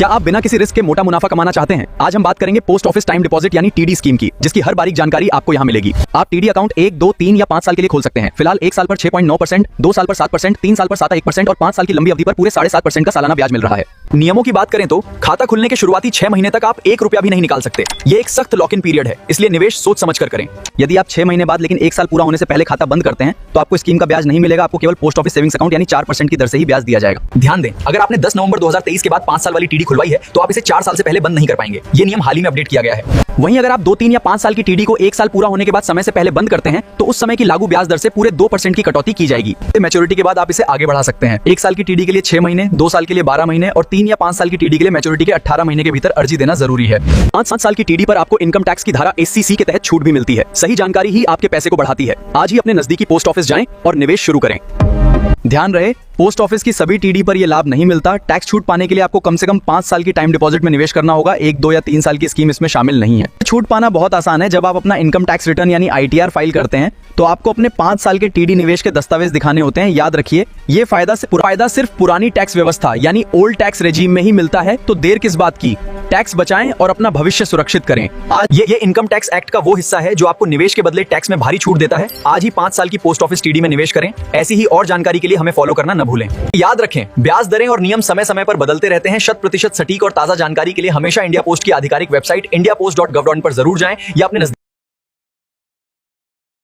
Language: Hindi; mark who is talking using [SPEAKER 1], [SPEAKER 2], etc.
[SPEAKER 1] क्या आप बिना किसी रिस्क के मोटा मुनाफा कमाना चाहते हैं? आज हम बात करेंगे पोस्ट ऑफिस टाइम डिपॉजिट यानी टीडी स्कीम की, जिसकी हर बारीक जानकारी आपको यहाँ मिलेगी। आप टीडी अकाउंट 1, 2, 3 या 5 साल के लिए खोल सकते हैं। फिलहाल 1 साल पर 6.9%, 2 साल पर 7%, 3 साल पर 7.1% और 5 साल की लंबी अवधि पर पूरे 7.5% का सालाना ब्याज मिल रहा है। नियमों की बात करें तो खाता खुलने के शुरुआती 6 महीने तक आप 1 रुपया भी नहीं निकाल सकते। ये एक सख्त लॉक इन पीरियड है, इसलिए निवेश सोच समझ कर करें। यदि आप 6 महीने बाद लेकिन 1 साल पूरा होने से पहले खाता बंद करते हैं तो आपको स्कीम का ब्याज नहीं मिलेगा। आपको केवल पोस्ट ऑफिस सेविंग्स अकाउंट यानी 4% की दर से ही ब्याज दिया जाएगा। ध्यान दें, अगर आपने 10 नवंबर 2023 के बाद 5 साल वाली टीडी खुलवाई है तो आप इसे 4 साल से पहले बंद नहीं कर पाएंगे। ये नियम हाल ही में अपडेट किया गया है। वहीं अगर आप 2, 3 या 5 साल की टीडी को 1 साल पूरा होने के बाद समय से पहले बंद करते हैं तो उस समय की लागू ब्याज दर से पूरे 2% की कटौती की जाएगी। मैच्योरिटी के बाद आप इसे आगे बढ़ा सकते हैं। 1 साल की टीडी के लिए 6 महीने, 2 साल के लिए 12 महीने और 3 या 5 साल की टीडी के लिए मैच्योरिटी के 18 महीने के भीतर अर्जी देना जरूरी है। 5 साल की टीडी पर आपको इनकम टैक्स की धारा SCC के तहत छूट भी मिलती है। सही जानकारी ही आपके पैसे को बढ़ाती है। आज ही अपने नजदीकी पोस्ट ऑफिस जाएं और निवेश शुरू करें। ध्यान रहे, पोस्ट ऑफिस की सभी टीडी पर यह लाभ नहीं मिलता। टैक्स छूट पाने के लिए आपको कम से कम 5 साल की टाइम डिपॉजिट में निवेश करना होगा। 1, 2 या 3 साल की स्कीम इसमें शामिल नहीं है। छूट पाना बहुत आसान है। जब आप अपना इनकम टैक्स रिटर्न यानी ITR फाइल करते हैं तो आपको अपने 5 साल के टीडी निवेश के दस्तावेज दिखाने होते हैं। याद रखिए, ये फायदा सिर्फ पुरानी टैक्स व्यवस्था यानी ओल्ड टैक्स रेजिम में ही मिलता है। तो देर किस बात की, टैक्स बचाएं और अपना भविष्य सुरक्षित करें। आज ये इनकम टैक्स एक्ट का वो हिस्सा है जो आपको निवेश के बदले टैक्स में भारी छूट देता है। आज ही 5 साल की पोस्ट ऑफिस टीडी में निवेश करें। ऐसी ही और जानकारी के लिए हमें फॉलो करना न भूलें। याद रखें, ब्याज दरें और नियम समय समय पर बदलते रहते हैं। 100% सटीक और ताजा जानकारी के लिए हमेशा इंडिया पोस्ट की आधिकारिक वेबसाइट indiapost.gov.in पर जरूर जाएं या अपने